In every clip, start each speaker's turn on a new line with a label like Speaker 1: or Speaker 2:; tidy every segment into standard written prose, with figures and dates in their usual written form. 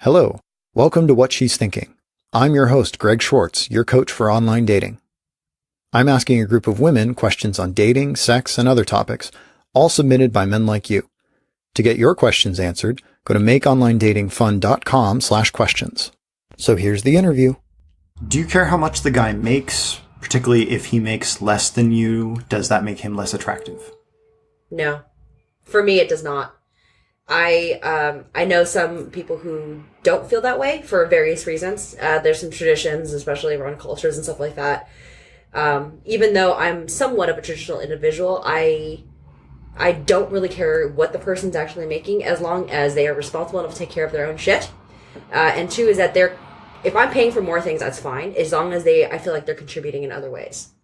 Speaker 1: Hello, welcome to What She's Thinking. I'm your host, Greg Schwartz, your coach for online dating. I'm asking a group of women questions on dating, sex, and other topics, all submitted by men like you. To get your questions answered, go to makeonlinedatingfun.com/questions. So here's the interview. Do you care how much the guy makes, particularly if he makes less than you? Does that make him less attractive?
Speaker 2: No. For me, it does not. I know some people who don't feel that way for various reasons. There's some traditions, especially around cultures and stuff like that. Even though I'm somewhat of a traditional individual, I don't really care what the person's actually making as long as they are responsible enough to take care of their own shit. And two is that if I'm paying for more things, that's fine, as long as I feel like they're contributing in other ways.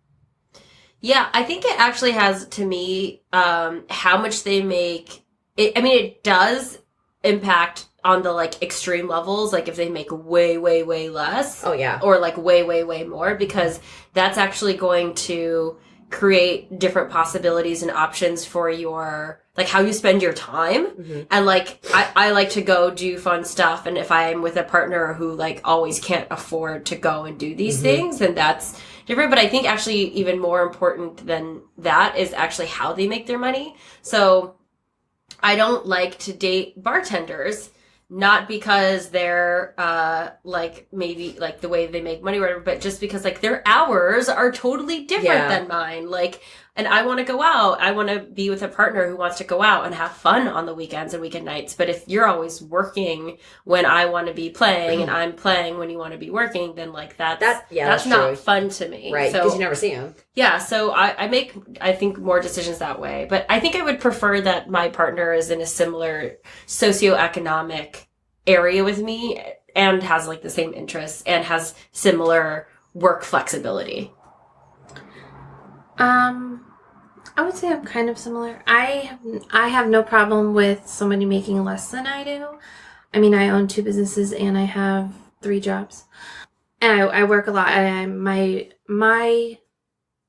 Speaker 3: Yeah, I think it actually has, to me, how much they make. It does impact on the, extreme levels, if they make way, way, way less.
Speaker 2: Oh, yeah.
Speaker 3: Or, way, way, way more, because that's actually going to create different possibilities and options for your, how you spend your time. Mm-hmm. And, I like to go do fun stuff, and if I'm with a partner who, always can't afford to go and do these things, then that's different. But I think actually even more important than that is actually how they make their money. So I don't like to date bartenders, not because they're, maybe, the way they make money or whatever, but just because, their hours are totally different than mine. And I want to go out. I want to be with a partner who wants to go out and have fun on the weekends and weekend nights. But if you're always working when I want to be playing and I'm playing when you want to be working, then, that's not
Speaker 2: true.
Speaker 3: Fun to me.
Speaker 2: Right, because you never see them.
Speaker 3: Yeah, so I make, I think, more decisions that way. But I think I would prefer that my partner is in a similar socioeconomic area with me and has, the same interests and has similar work flexibility.
Speaker 4: I would say I'm kind of similar. I have no problem with somebody making less than I do. I mean, I own 2 businesses and I have 3 jobs. And I work a lot. My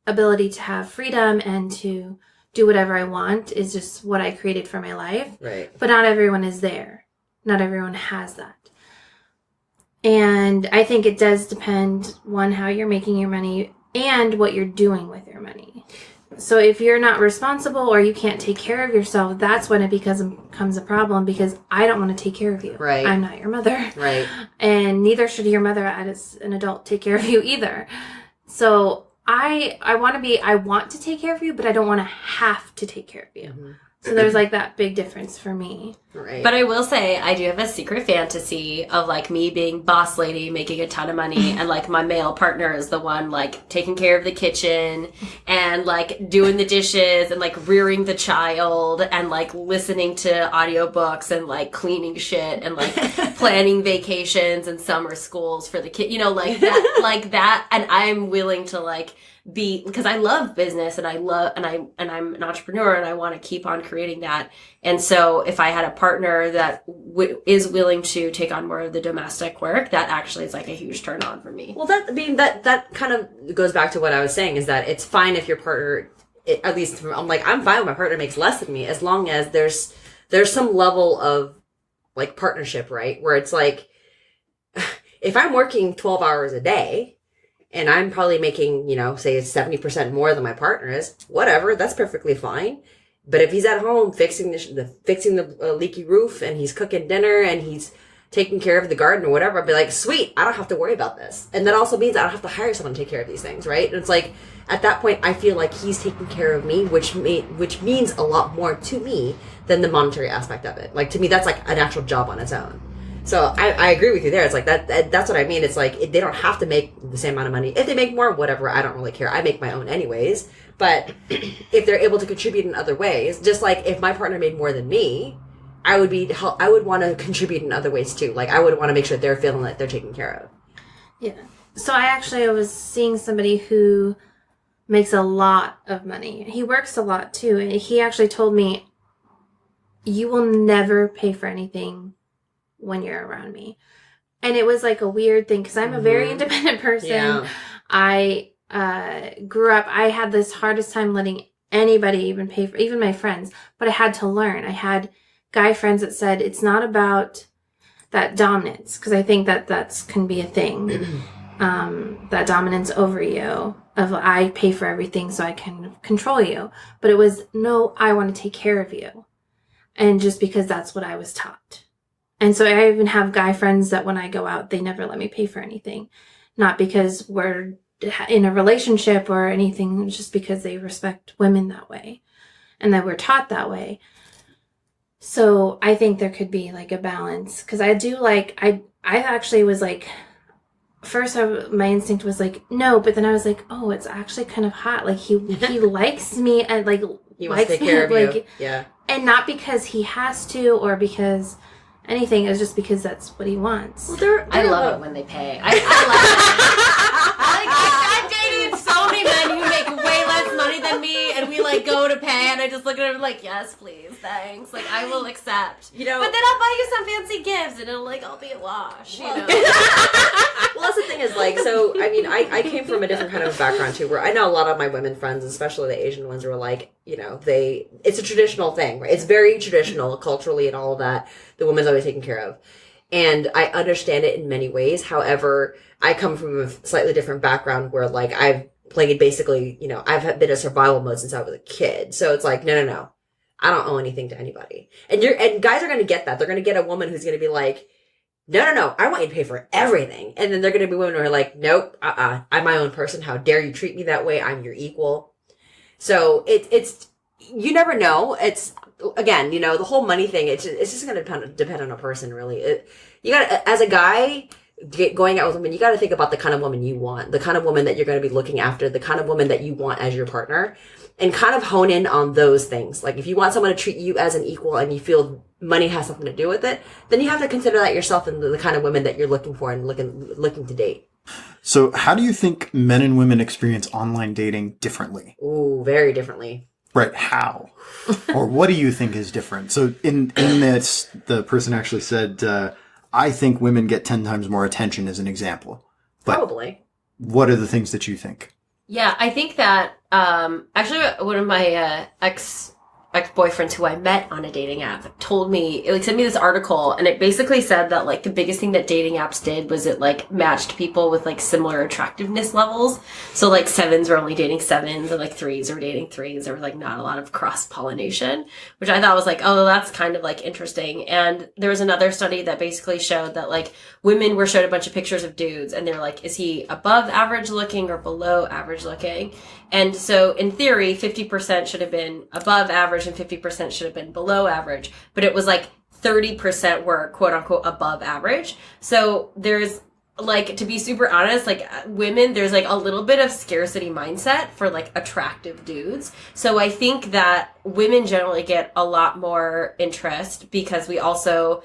Speaker 4: ability to have freedom and to do whatever I want is just what I created for my life.
Speaker 2: Right.
Speaker 4: But not everyone is there. Not everyone has that. And I think it does depend, one, how you're making your money and what you're doing with your money. So if you're not responsible or you can't take care of yourself, that's when it becomes a problem, because I don't want to take care of you.
Speaker 2: Right.
Speaker 4: I'm not your mother.
Speaker 2: Right.
Speaker 4: And neither should your mother as an adult take care of you either. So I want to take care of you, but I don't want to have to take care of you. Mm-hmm. So there's that big difference for me.
Speaker 2: Right.
Speaker 3: But I will say I do have a secret fantasy of me being boss lady, making a ton of money, and my male partner is the one taking care of the kitchen and doing the dishes and rearing the child and listening to audiobooks and cleaning shit and planning vacations and summer schools for the kid, that, and I'm willing to because I love business and I'm an entrepreneur and I want to keep on creating that. And so if I had a partner that is willing to take on more of the domestic work, that actually is a huge turn on for me.
Speaker 2: Well, that kind of goes back to what I was saying, is that it's fine if your partner, at least I'm fine if my partner makes less than me, as long as there's some level of partnership, right? Where it's if I'm working 12 hours a day, and I'm probably making, say it's 70% more than my partner is, whatever, that's perfectly fine. But if he's at home fixing the leaky roof and he's cooking dinner and he's taking care of the garden or whatever, I'd be sweet, I don't have to worry about this. And that also means I don't have to hire someone to take care of these things, right? And it's at that point, I feel like he's taking care of me, which means a lot more to me than the monetary aspect of it. To me, that's an actual job on its own. So I agree with you there. It's that's what I mean. It's they don't have to make the same amount of money. If they make more, whatever, I don't really care. I make my own anyways. But if they're able to contribute in other ways, just if my partner made more than me, I would want to contribute in other ways too. I would want to make sure they're feeling like they're taken care of.
Speaker 4: Yeah. So I was seeing somebody who makes a lot of money. He works a lot too. And he actually told me, you will never pay for anything when you're around me. And it was a weird thing, because I'm a very independent person. Yeah. I grew up, I had this hardest time letting anybody even pay for, even my friends, but I had to learn. I had guy friends that said, it's not about that dominance, because I think that can be a thing. That dominance over you of I pay for everything so I can control you. But it was, no, I want to take care of you. And just because that's what I was taught. And so I even have guy friends that when I go out, they never let me pay for anything. Not because we're in a relationship or anything, just because they respect women that way. And that we're taught that way. So I think there could be like a balance. Because I do like, I actually was like, first my instinct was like, no. But then I was like, oh, it's actually kind of hot. Like he likes me and like
Speaker 2: he wants to take care of
Speaker 4: like,
Speaker 2: you. Yeah.
Speaker 4: And not because he has to or because anything. It's just because that's what he wants.
Speaker 3: Well, I love it when they pay. I love it. I've dated so many men who make way less money than me, and we like go to pay, and I just look at him like, yes, please, thanks. Like I will accept. You know, but then I'll buy you some fancy gifts, and it'll like I'll be a wash. You know.
Speaker 2: Well, that's the thing is like, so I mean, I came from a different kind of background too, where I know a lot of my women friends, especially the Asian ones, were like, you know, it's a traditional thing, right? It's very traditional culturally and all of that. The woman's always taken care of. And I understand it in many ways. However, I come from a slightly different background where like I've played basically, you know, I've been in survival mode since I was a kid. So it's like, no. I don't owe anything to anybody. And guys are going to get that. They're going to get a woman who's going to be like, no, I want you to pay for everything. And then they're going to be women who are like, nope, I'm my own person. How dare you treat me that way? I'm your equal. So it's, you never know. It's, again, you know, the whole money thing, it's just going to depend on a person, really. You got as a guy going out with women, you got to think about the kind of woman you want, the kind of woman that you're going to be looking after, the kind of woman that you want as your partner, and kind of hone in on those things. Like if you want someone to treat you as an equal and you feel money has something to do with it, then you have to consider that yourself and the kind of women that you're looking for and looking to date.
Speaker 1: So how do you think men and women experience online dating differently?
Speaker 2: Ooh, very differently.
Speaker 1: Right. How? Or what do you think is different? So in this, the person actually said, I think women get 10 times more attention as an example. But
Speaker 2: probably.
Speaker 1: What are the things that you think?
Speaker 3: Yeah, I think that, actually one of my, ex-boyfriends who I met on a dating app told me, like sent me this article, and it basically said that like the biggest thing that dating apps did was it like matched people with like similar attractiveness levels. So like 7s were only dating 7s and like 3s were dating 3s. There was like not a lot of cross-pollination, which I thought was like, oh, that's kind of like interesting. And there was another study that basically showed that like women were showed a bunch of pictures of dudes and they're like, is he above average looking or below average looking? And so in theory, 50% should have been above average and 50% should have been below average. But it was like 30% were quote unquote above average. So there's like, to be super honest, like women, there's like a little bit of scarcity mindset for like attractive dudes. So I think that women generally get a lot more interest because we also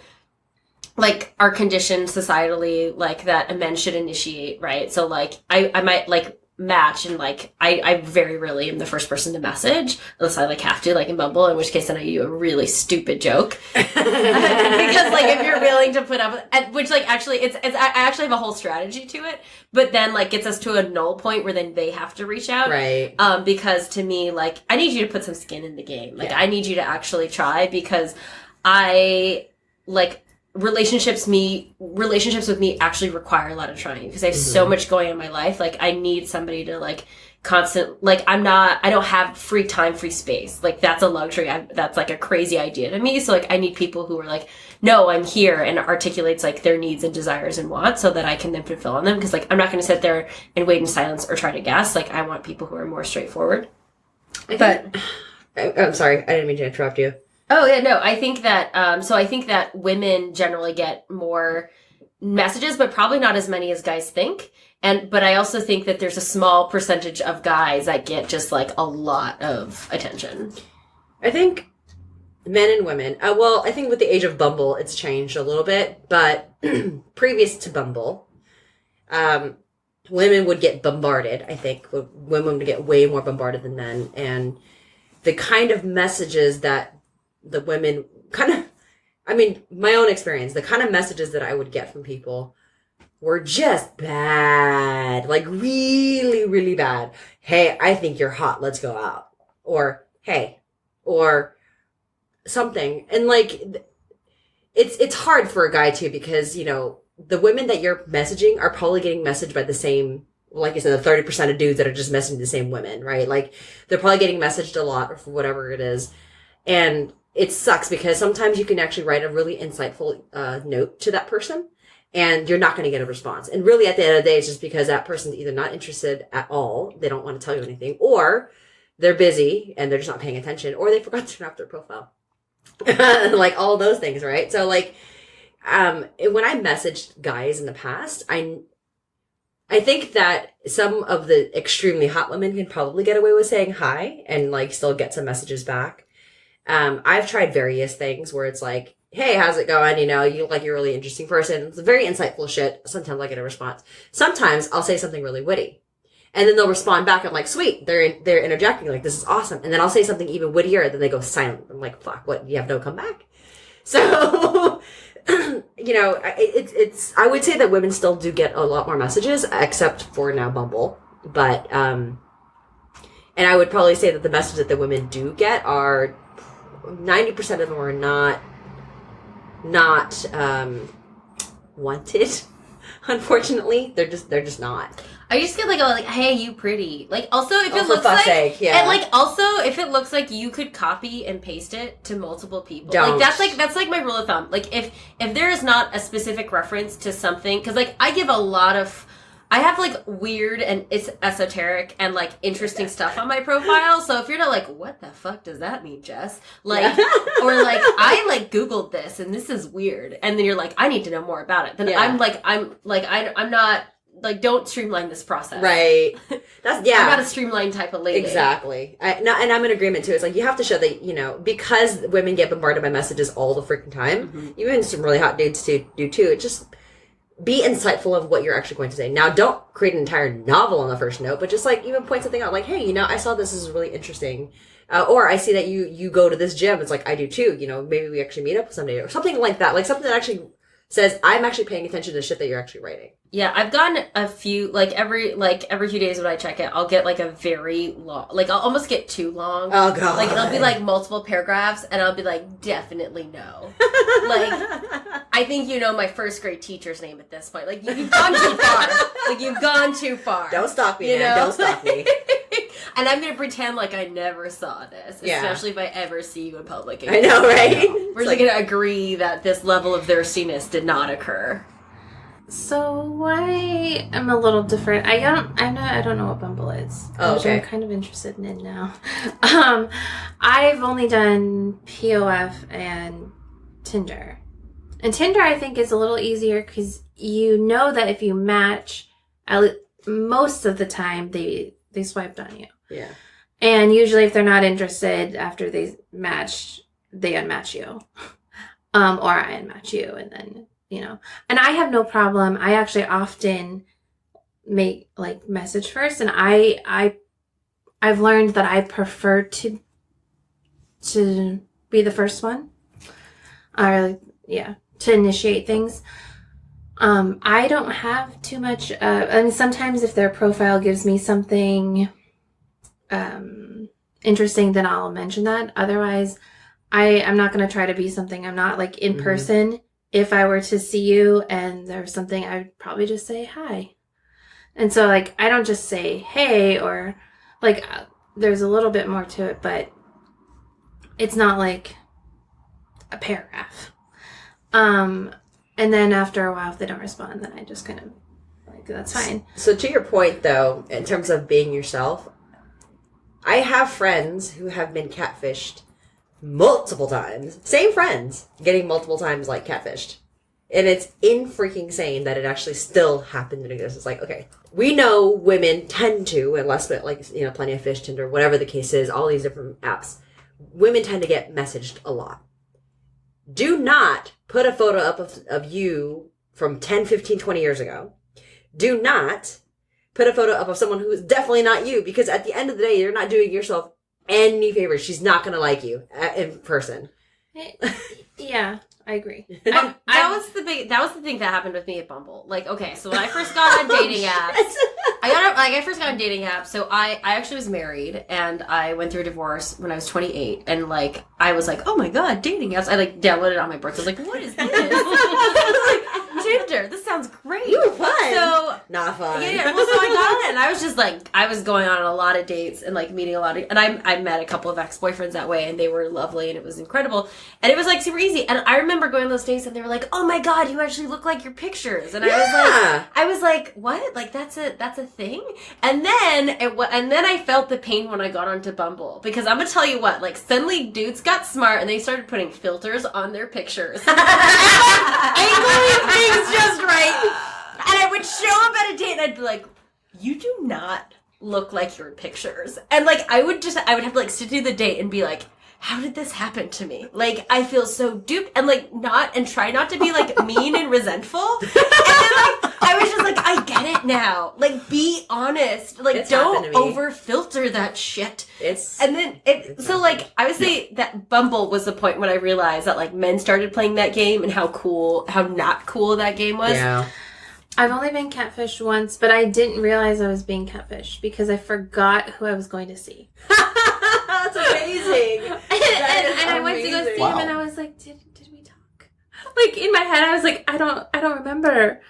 Speaker 3: like are conditioned societally like that a man should initiate, right? So like I might like match and like I very rarely am the first person to message unless I like have to, like in Bumble, in which case then I do a really stupid joke because like if you're willing to put up with, which like actually it's I actually have a whole strategy to it, but then like gets us to a null point where then they have to reach out,
Speaker 2: right?
Speaker 3: Because to me, like I need you to put some skin in the game, like I need you to actually try, because I like relationships with me actually require a lot of trying because I have so much going on in my life. Like I need somebody to like constant, like I don't have free time, free space. Like that's a luxury. That's like a crazy idea to me. So like I need people who are like, no, I'm here, and articulates like their needs and desires and wants so that I can then fulfill on them. Cause like I'm not going to sit there and wait in silence or try to guess. Like I want people who are more straightforward.
Speaker 2: I'm sorry. I didn't mean to interrupt you.
Speaker 3: Oh, yeah, no, I think that, so I think that women generally get more messages, but probably not as many as guys think. But I also think that there's a small percentage of guys that get just like a lot of attention.
Speaker 2: I think men and women, well, I think with the age of Bumble, it's changed a little bit, but previous to Bumble, women would get bombarded. I think women would get way more bombarded than men. And the kind of messages that the women my own experience, the kind of messages that I would get from people were just bad, like really, really bad. Hey, I think you're hot. Let's go out. Or, hey, or something. And like, it's hard for a guy too, because, you know, the women that you're messaging are probably getting messaged by the same, like you said, the 30% of dudes that are just messaging the same women, right? Like, they're probably getting messaged a lot for whatever it is. And it sucks because sometimes you can actually write a really insightful note to that person, and you're not going to get a response. And really, at the end of the day, it's just because that person's either not interested at all, they don't want to tell you anything, or they're busy and they're just not paying attention, or they forgot to turn off their profile. Like, all those things, right? So, like, when I messaged guys in the past, I think that some of the extremely hot women can probably get away with saying hi and, like, still get some messages back. I've tried various things where it's like, hey, how's it going? You know, you look like you're a really interesting person. It's very insightful shit. Sometimes I get a response. Sometimes I'll say something really witty. And then they'll respond back. I'm like, sweet. They're interjecting, like, this is awesome. And then I'll say something even wittier. Then they go silent. I'm like, fuck, what? You have no comeback? So, you know, it's, I would say that women still do get a lot more messages, except for now Bumble. But, and I would probably say that the messages that the women do get are 90% of them are not wanted. Unfortunately, they're just not.
Speaker 3: I just get like, hey, you pretty. Like, also, if it
Speaker 2: for
Speaker 3: looks
Speaker 2: fuck's
Speaker 3: like,
Speaker 2: sake, yeah.
Speaker 3: and like, also, if it looks like you could copy and paste it to multiple people,
Speaker 2: Don't.
Speaker 3: like, that's like my rule of thumb. Like, if there is not a specific reference to something, because like, I have like weird and it's esoteric and like interesting stuff on my profile. So if you're not like, what the fuck does that mean, Jess? Like, or like, I like Googled this and this is weird. And then you're like, I need to know more about it. Then I'm not like, don't streamline this process. Right. I'm not a streamlined type of lady.
Speaker 2: Exactly. And I'm in agreement too. It's like, you have to show that, you know, because women get bombarded by messages all the freaking time, even some really hot dudes do too. It just, be insightful of what you're actually going to say. Now, don't create an entire novel on the first note, but just like even point something out, like, hey, you know, I saw this is really interesting, or I see that you go to this gym. It's like, I do too. You know, maybe we actually meet up someday or something like that. Like something that actually says, I'm actually paying attention to the shit that you're actually writing.
Speaker 3: Yeah, I've gotten a few, every few days when I check it, I'll get like a very long, like I'll almost get too long. Oh god. Like it'll be like multiple paragraphs and I'll be like, definitely no. Like, I think you know my first grade teacher's name at this point. Like, you've gone too far. Like, you've gone too far.
Speaker 2: Don't stalk me, man. Don't stalk me.
Speaker 3: And I'm going to pretend like I never saw this, especially if I ever see you in public again.
Speaker 2: I know, right?
Speaker 3: We're just going to agree that this level of thirstiness did not occur.
Speaker 4: So I am a little different. I don't know what Bumble is.
Speaker 2: Oh, okay.
Speaker 4: I'm kind of interested in it now. I've only done POF and Tinder. And Tinder, I think, is a little easier because you know that if you match, most of the time they swiped on you.
Speaker 2: Yeah.
Speaker 4: And usually if they're not interested after they match, they unmatch you. Or I unmatch you, and then, you know. And I have no problem. I actually often make, like, message first. And I've learned that I prefer to be the first one. Or, yeah, to initiate things. I don't have too much, I mean, sometimes if their profile gives me something interesting, then I'll mention that. Otherwise, I'm not going to try to be something I'm not. Like, in person, if I were to see you and there's something, I'd probably just say hi. And so, like, I don't just say hey, or, like, there's a little bit more to it, but it's not like a paragraph. And then after a while, if they don't respond, then I just kind of, like, that's fine.
Speaker 2: So to your point, though, in terms of being yourself, I have friends who have been catfished multiple times. Same friends getting multiple times, like, catfished. And it's in-freaking sane that it actually still happened and exists. It's like, okay, we know women tend to, unless, like, you know, Plenty of Fish, Tinder, whatever the case is, all these different apps, women tend to get messaged a lot. Do not put a photo up of you from 10, 15, 20 years ago. Do not put a photo up of someone who is definitely not you, because at the end of the day, you're not doing yourself any favors. She's not going to like you in person.
Speaker 4: Yeah. I agree.
Speaker 3: That was the thing that happened with me at Bumble. Like, okay, so when I first got on dating apps, I first got on dating apps. So I actually was married, and I went through a divorce when I was 28, and like I was like, oh my god, dating apps. I like downloaded it on my birthday. I was like, what is this? I was like, Tinder. This sounds great.
Speaker 2: You were fun.
Speaker 3: So
Speaker 2: not fun.
Speaker 3: Yeah. Well, so I got on it, and I was just like, I was going on a lot of dates and like meeting a lot of, and I met a couple of ex-boyfriends that way, and they were lovely, and it was incredible, and it was like super easy. And I remember going on those dates, and they were like, oh my god, you actually look like your pictures, and I was like, what? Like that's a thing? And then I felt the pain when I got onto Bumble, because I'm gonna tell you what, like suddenly dudes got smart and they started putting filters on their pictures, angling things just right. And I would show up at a date and I'd be like, you do not look like your pictures. And like I would have to like sit through the date and be like, how did this happen to me? Like I feel so duped, and like try not to be like mean and resentful. And then like I was just like, I get it now. Like be honest. Like
Speaker 2: It's
Speaker 3: don't over filter that shit. So like I would say that Bumble was the point when I realized that like men started playing that game and how not cool that game was.
Speaker 2: Yeah.
Speaker 4: I've only been catfished once, but I didn't realize I was being catfished because I forgot who I was going to see.
Speaker 2: That's amazing.
Speaker 4: and I went to go see him, and I was like, did we talk? Like in my head, I was like, I don't remember,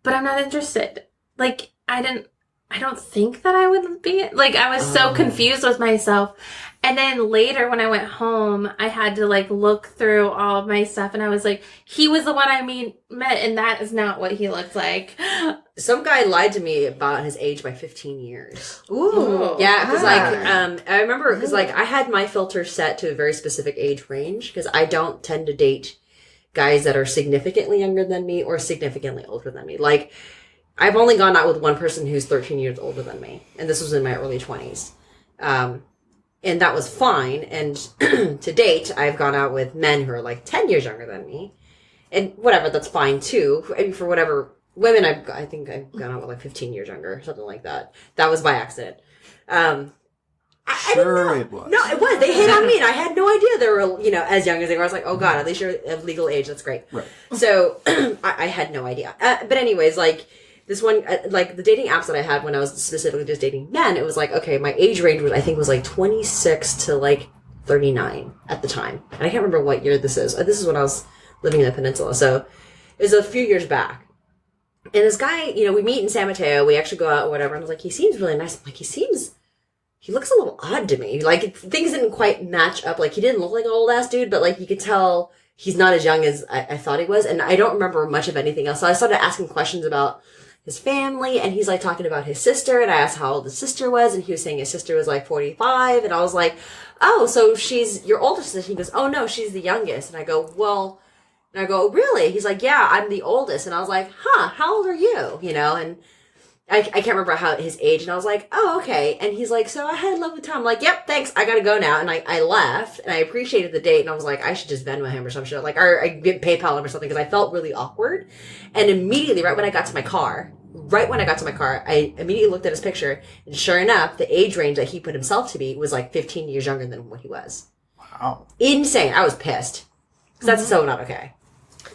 Speaker 4: but I'm not interested. Like I don't think that I would be. Like I was so confused with myself. And then later when I went home, I had to like look through all of my stuff, and I was like, he was the one I met, and that is not what he looked like.
Speaker 2: Some guy lied to me about his age by 15 years.
Speaker 3: Ooh.
Speaker 2: Yeah, because I remember, because like I had my filter set to a very specific age range, because I don't tend to date guys that are significantly younger than me or significantly older than me. Like I've only gone out with one person who's 13 years older than me, and this was in my early 20s. And that was fine. And to date, I've gone out with men who are like 10 years younger than me. And whatever, that's fine too. I mean, for whatever, women, I think I've gone out with like 15 years younger, something like that. That was by accident. I
Speaker 5: it was.
Speaker 2: No, it was. They hit on me, and I had no idea they were, as young as they were. I was like, oh god, at least you're of legal age. That's great.
Speaker 5: Right.
Speaker 2: So I had no idea. But anyways, like, this one, like the dating apps that I had when I was specifically just dating men, it was like, okay, my age range was, I think was like 26 to like 39 at the time. And I can't remember what year this is. This is when I was living in the peninsula. So it was a few years back. And this guy, we meet in San Mateo. We actually go out or whatever. And I was like, he seems really nice. I'm like, he looks a little odd to me. Like things didn't quite match up. Like he didn't look like an old ass dude, but like you could tell he's not as young as I thought he was. And I don't remember much of anything else. So I started asking questions about his family, and he's like talking about his sister, and I asked how old his sister was, and he was saying his sister was like 45, and I was like, oh, so she's your oldest sister? He goes, oh no, she's the youngest. And I go, well, really? He's like, yeah, I'm the oldest. And I was like, how old are you? And I can't remember his age, and I was like, oh, okay. And he's like, so I had a lovely time. I'm like, yep, thanks, I gotta go now. And I left, and I appreciated the date, and I was like, I should just Venmo him or some shit, or I get PayPal him or something, because I felt really awkward. And immediately, right when I got to my car, I immediately looked at his picture, and sure enough, the age range that he put himself to be was like 15 years younger than what he was.
Speaker 5: Wow.
Speaker 2: Insane. I was pissed. Because that's so not okay.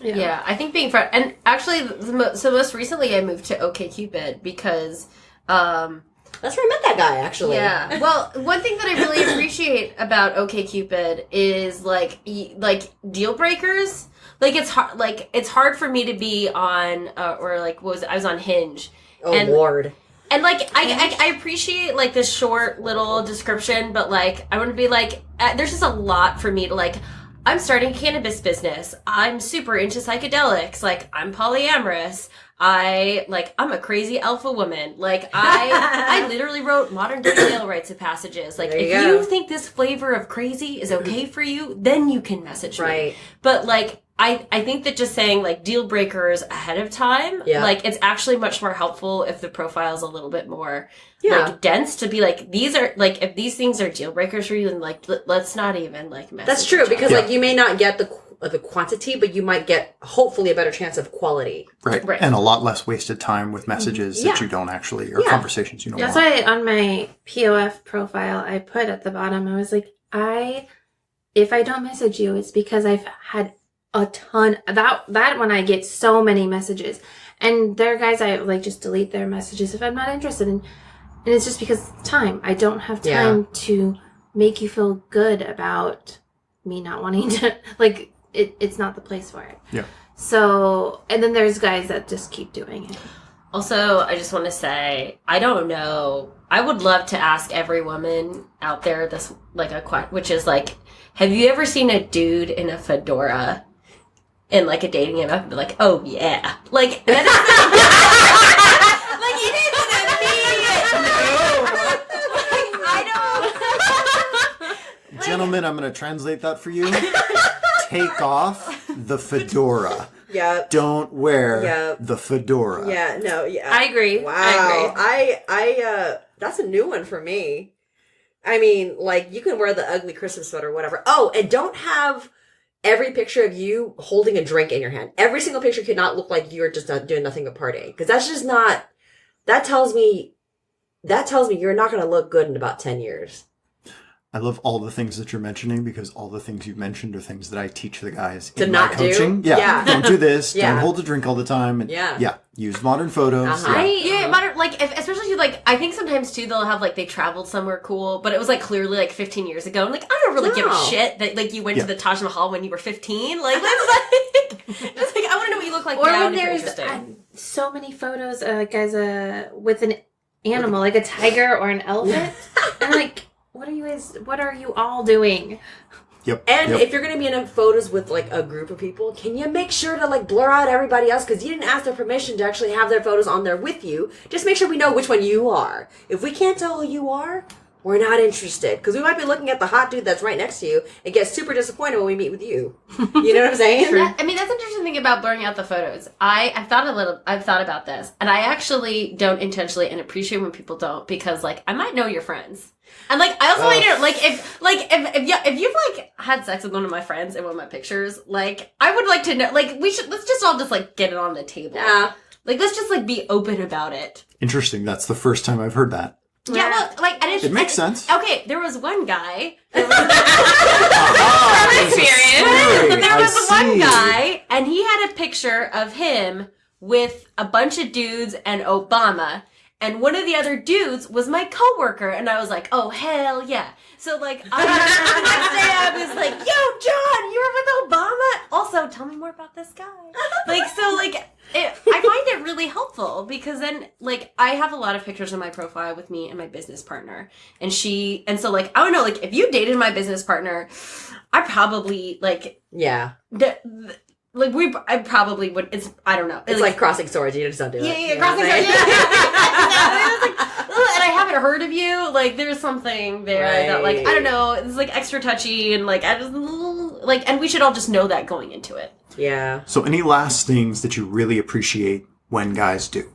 Speaker 3: Yeah, I think being friend, and actually, most recently I moved to OkCupid because,
Speaker 2: that's where I met that guy, actually.
Speaker 3: Yeah. Well, one thing that I really appreciate about OkCupid is like deal breakers. Like it's hard for me to be on I was on Hinge.
Speaker 2: Oh, Lord.
Speaker 3: And like I appreciate like this short little description, but like I want to be like there's just a lot for me to like. I'm starting a cannabis business. I'm super into psychedelics. Like, I'm polyamorous. I'm a crazy alpha woman. Like, I literally wrote modern day male rites of passages. Like, if you think this flavor of crazy is okay for you, then you can message me. But like, I think that just saying like deal breakers ahead of time, like it's actually much more helpful if the profile is a little bit more like dense to be like, these are like, if these things are deal breakers for you, then like, let's not even like message.
Speaker 2: That's true, because like you may not get the quantity, but you might get hopefully a better chance of quality.
Speaker 5: Right. And a lot less wasted time with messages that you don't actually, or conversations you don't
Speaker 4: That's
Speaker 5: want.
Speaker 4: why on my POF profile, I put at the bottom, I was like, if I don't message you, it's because I've had a ton. That one I get so many messages. And there are guys I like just delete their messages if I'm not interested in. And it's just because time. I don't have time to make you feel good about me not wanting to, like, it's not the place for it.
Speaker 5: Yeah.
Speaker 4: So, and then there's guys that just keep doing it.
Speaker 3: Also, I just want to say, I don't know. I would love to ask every woman out there this, like, a question, which is like, have you ever seen a dude in a fedora in like a dating app and be like, oh yeah, like that is like you didn't I don't.
Speaker 5: Gentlemen, I'm going to translate that for you. Take off the fedora.
Speaker 2: Yeah.
Speaker 5: Don't wear the fedora.
Speaker 2: Yeah, no, yeah.
Speaker 4: I agree.
Speaker 2: Wow.
Speaker 4: I agree.
Speaker 2: I that's a new one for me. I mean, like, you can wear the ugly Christmas sweater or whatever. Oh, and don't have every picture of you holding a drink in your hand. Every single picture cannot look like you're just doing nothing but partying. Because that's just not, that tells me you're not going to look good in about 10 years.
Speaker 5: I love all the things that you're mentioning because all the things you've mentioned are things that I teach the guys
Speaker 2: to
Speaker 5: in
Speaker 2: not
Speaker 5: my coaching.
Speaker 2: do?
Speaker 5: Yeah. Don't do this.
Speaker 2: Yeah.
Speaker 5: Don't hold a drink all the time. And
Speaker 2: Yeah.
Speaker 5: Use modern photos.
Speaker 3: Modern, like, especially if, like, I think sometimes too they'll have like they traveled somewhere cool, but it was like clearly like 15 years ago. I'm like, I don't really give a shit that like you went to the Taj Mahal when you were 15. Like, that's like, just like I want to know what you look like
Speaker 4: Or
Speaker 3: now.
Speaker 4: when there's so many photos, like as with an animal, like a tiger or an elephant, and like, what are you all doing?
Speaker 5: Yep.
Speaker 2: And if you're going to be in photos with like a group of people, can you make sure to like blur out everybody else? Because you didn't ask their permission to actually have their photos on there with you. Just make sure we know which one you are. If we can't tell who you are, we're not interested. Because we might be looking at the hot dude that's right next to you and get super disappointed when we meet with you. You know what I'm saying?
Speaker 3: I mean, that's an interesting thing about blurring out the photos. I've thought about this, and I actually don't intentionally and appreciate when people don't, because like I might know your friends. And like I also later if you've like had sex with one of my friends in one of my pictures, like I would like to know, like let's just all just like get it on the table.
Speaker 2: Yeah.
Speaker 3: Like let's just like be open about it.
Speaker 5: Interesting. That's the first time I've heard that.
Speaker 3: Yeah, well, like I didn't.
Speaker 5: It makes sense.
Speaker 3: Okay, there was one guy. There was one guy, and he had a picture of him with a bunch of dudes and Obama. And one of the other dudes was my coworker, and I was like, "Oh hell yeah!" So like, the next day I was like, "Yo, John, you were with Obama." Also, tell me more about this guy. Like, so like, I find it really helpful because then like I have a lot of pictures in my profile with me and my business partner, and so like I don't know, like if you dated my business partner, I probably like I probably would. I don't know.
Speaker 2: It's like crossing swords. You just don't do it.
Speaker 3: Yeah, crossing swords. And I haven't heard of you. Like, there's something there that, like, I don't know. It's like extra touchy, and like, I just like, and we should all just know that going into it.
Speaker 2: Yeah.
Speaker 5: So, any last things that you really appreciate when guys do?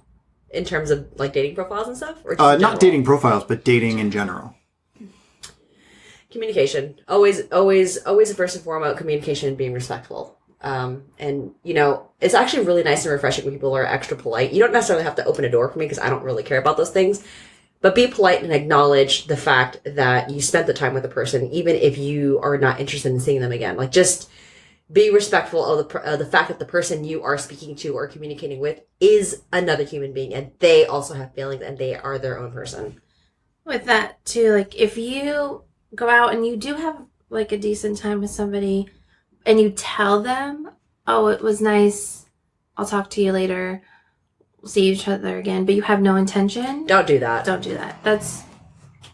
Speaker 2: In terms of like dating profiles and stuff, or
Speaker 5: not dating profiles, but dating in general.
Speaker 2: Communication. Always first and foremost, communication and being respectful. And you know, it's actually really nice and refreshing when people are extra polite. You don't necessarily have to open a door for me because I don't really care about those things, but be polite and acknowledge the fact that you spent the time with a person, even if you are not interested in seeing them again. Like, just be respectful of the fact that the person you are speaking to or communicating with is another human being, and they also have feelings, and they are their own person.
Speaker 4: With that too, like if you go out and you do have like a decent time with somebody, and you tell them, "Oh, it was nice. I'll talk to you later. We'll see each other again," but you have no intention.
Speaker 2: Don't do that.
Speaker 4: Don't do that. That's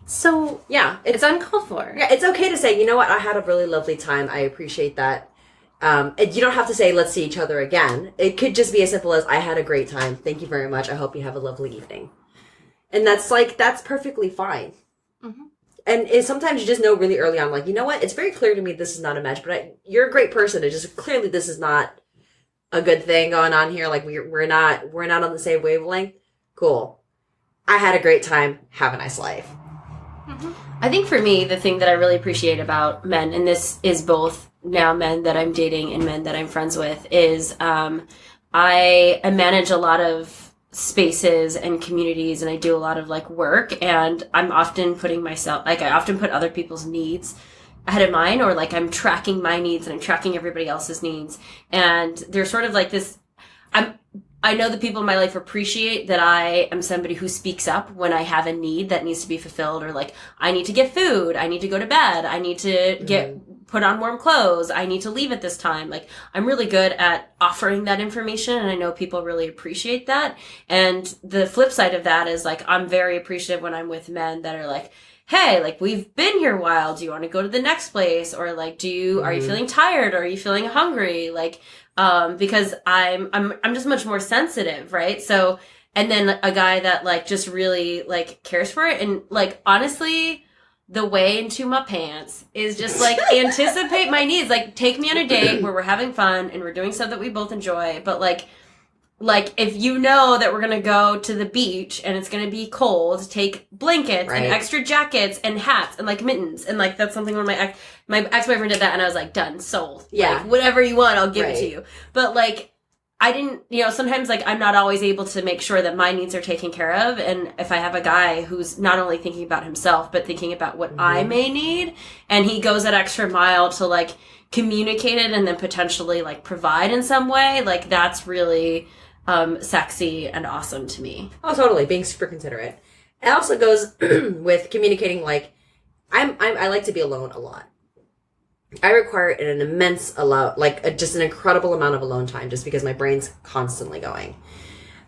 Speaker 4: so...
Speaker 2: Yeah.
Speaker 4: It's uncalled for.
Speaker 2: Yeah, it's okay to say, you know what, I had a really lovely time. I appreciate that. And you don't have to say, let's see each other again. It could just be as simple as, I had a great time. Thank you very much. I hope you have a lovely evening. And that's perfectly fine. Mm-hmm. And sometimes you just know really early on, like, you know what? It's very clear to me this is not a match, but you're a great person. It's just clearly this is not a good thing going on here. Like, we're not on the same wavelength. Cool. I had a great time. Have a nice life.
Speaker 3: Mm-hmm. I think for me, the thing that I really appreciate about men, and this is both now men that I'm dating and men that I'm friends with, is I manage a lot of spaces and communities, and I do a lot of like work, and I'm often putting myself, like I often put other people's needs ahead of mine, or like I'm tracking my needs and I'm tracking everybody else's needs. And there's sort of like this, I know that people in my life appreciate that I am somebody who speaks up when I have a need that needs to be fulfilled, or like I need to get food, I need to go to bed, I need to put on warm clothes, I need to leave at this time. Like I'm really good at offering that information, and I know people really appreciate that. And the flip side of that is like I'm very appreciative when I'm with men that are like, hey, like we've been here a while, do you want to go to the next place? Or like, are you feeling tired? Or are you feeling hungry? Like, because I'm just much more sensitive, right? So, and then a guy that like just really like cares for it. And like, honestly, the way into my pants is just like anticipate my needs. Like take me on a date where we're having fun and we're doing stuff that we both enjoy. But like if you know that we're going to go to the beach and it's going to be cold, take blankets and extra jackets and hats and like mittens. And like, that's something when my ex-boyfriend did that, and I was like, done, sold.
Speaker 2: Yeah.
Speaker 3: Like, whatever you want, I'll give it to you. But like, I didn't, sometimes like I'm not always able to make sure that my needs are taken care of. And if I have a guy who's not only thinking about himself, but thinking about what I may need, and he goes that extra mile to like communicate it and then potentially like provide in some way, like that's really sexy and awesome to me.
Speaker 2: Oh, totally. Being super considerate. It also goes with communicating. Like, I like to be alone a lot. I require an immense just an incredible amount of alone time, just because my brain's constantly going.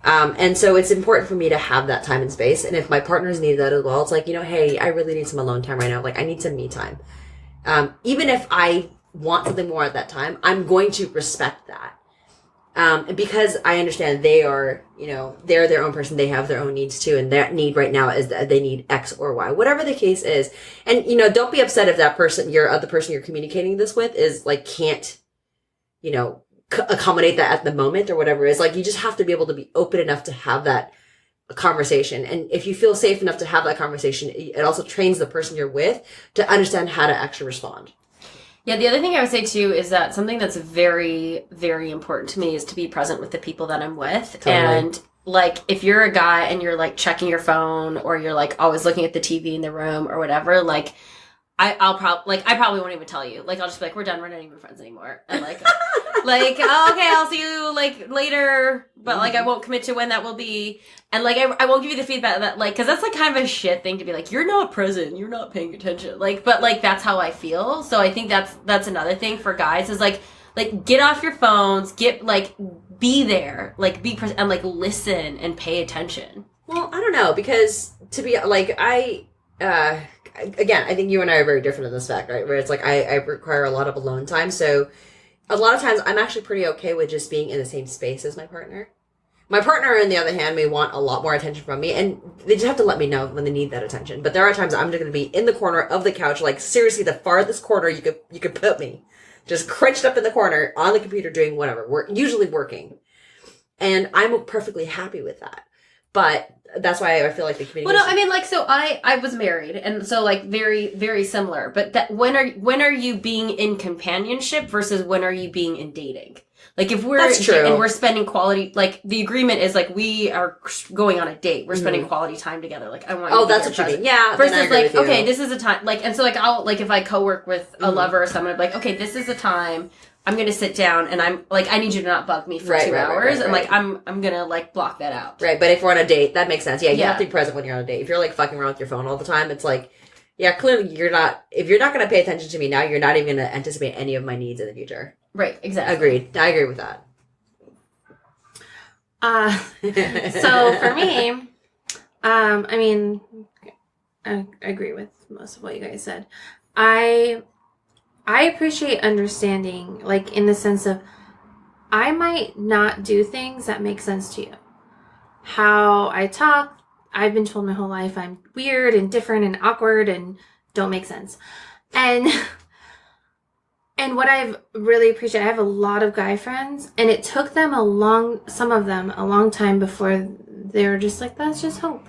Speaker 2: And so it's important for me to have that time and space. And if my partners need that as well, it's like, hey, I really need some alone time right now. Like, I need some me time. Even if I want something more at that time, I'm going to respect that. Because I understand they are, they're their own person. They have their own needs too. And that need right now is that they need X or Y, whatever the case is. And, don't be upset if that person, the person you're communicating this with is like, can't, accommodate that at the moment or whatever it is. Like, you just have to be able to be open enough to have that conversation. And if you feel safe enough to have that conversation, it also trains the person you're with to understand how to actually respond.
Speaker 3: Yeah, the other thing I would say too is that something that's very, very important to me is to be present with the people that I'm with. Totally. And like, if you're a guy and you're like checking your phone, or you're like always looking at the TV in the room or whatever, like I probably won't even tell you. Like, I'll just be like, we're done. We're not even friends anymore. And like, oh, okay, I'll see you like later. But like, I won't commit to when that will be. And like, I won't give you the feedback that like, cause that's like kind of a shit thing to be like, you're not present. You're not paying attention. Like, but like, that's how I feel. So I think that's another thing for guys is like get off your phones, be there, like be present and like listen and pay attention.
Speaker 2: Well, I don't know, because to be like, again, I think you and I are very different in this fact, right? Where it's like I require a lot of alone time. So a lot of times I'm actually pretty okay with just being in the same space as my partner. My partner, on the other hand, may want a lot more attention from me, and they just have to let me know when they need that attention. But there are times I'm just going to be in the corner of the couch, like seriously the farthest corner you could put me, just crunched up in the corner on the computer doing whatever, usually working. And I'm perfectly happy with that. But that's why I feel like the communication.
Speaker 3: Well, no, I mean, like, so I was married, and so like very, very similar. But that when are you being in companionship versus when are you being in dating? Like, if we're
Speaker 2: That's true.
Speaker 3: And we're spending quality, like the agreement is like we are going on a date, we're spending quality time together. Like, I want. You to
Speaker 2: that's
Speaker 3: be
Speaker 2: what you
Speaker 3: present.
Speaker 2: mean. Yeah.
Speaker 3: Versus like, okay, this is a time. Like, and so like I'll like if I co-work with a lover or someone, I'm like, okay, this is the time. I'm going to sit down and I'm like, I need you to not bug me for 2 hours. And like, I'm going to like block that out.
Speaker 2: Right. But if we're on a date, that makes sense. Yeah. You have to be present when you're on a date. If you're like fucking around with your phone all the time, it's like, yeah, clearly if you're not going to pay attention to me now, you're not even going to anticipate any of my needs in the future.
Speaker 3: Right. Exactly.
Speaker 2: Agreed. I agree with that.
Speaker 4: So for me, I mean, I agree with most of what you guys said. I appreciate understanding, like, in the sense of, I might not do things that make sense to you. How I talk, I've been told my whole life I'm weird and different and awkward and don't make sense. And what I've really appreciated, I have a lot of guy friends, and it took them some of them a long time before they were just like, that's just hope.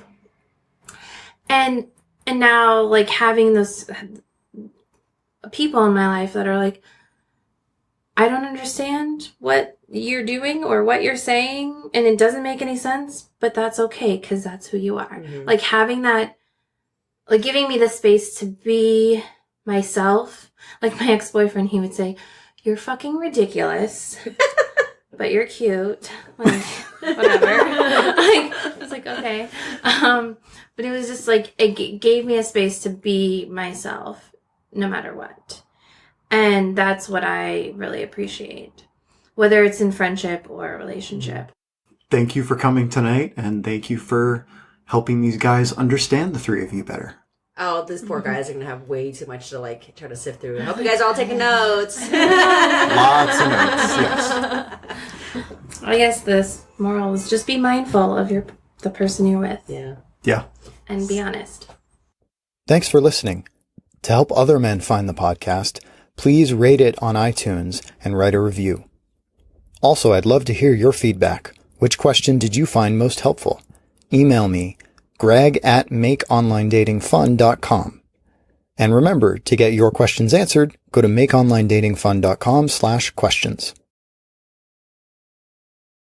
Speaker 4: And now, like, having those people in my life that are like, I don't understand what you're doing or what you're saying, and it doesn't make any sense, but that's okay, because that's who you are. Like, having that, like, giving me the space to be myself Like my ex-boyfriend, he would say, "You're fucking ridiculous, but you're cute." Like, whatever. I was like, okay. But it was just like, it gave me a space to be myself no matter what. And that's what I really appreciate, whether it's in friendship or a relationship.
Speaker 5: Thank you for coming tonight, and thank you for helping these guys understand the three of you better.
Speaker 2: Oh, these poor guys are going to have way too much to, like, try to sift through. I hope you guys are all taking notes.
Speaker 5: Lots of notes, yes.
Speaker 4: I guess this moral is just be mindful of the person you're with.
Speaker 2: Yeah.
Speaker 5: Yeah.
Speaker 4: And be honest.
Speaker 1: Thanks for listening. To help other men find the podcast, please rate it on iTunes and write a review. Also, I'd love to hear your feedback. Which question did you find most helpful? Email me, greg@makeonlinedatingfun.com. And remember, to get your questions answered, go to makeonlinedatingfun.com/questions.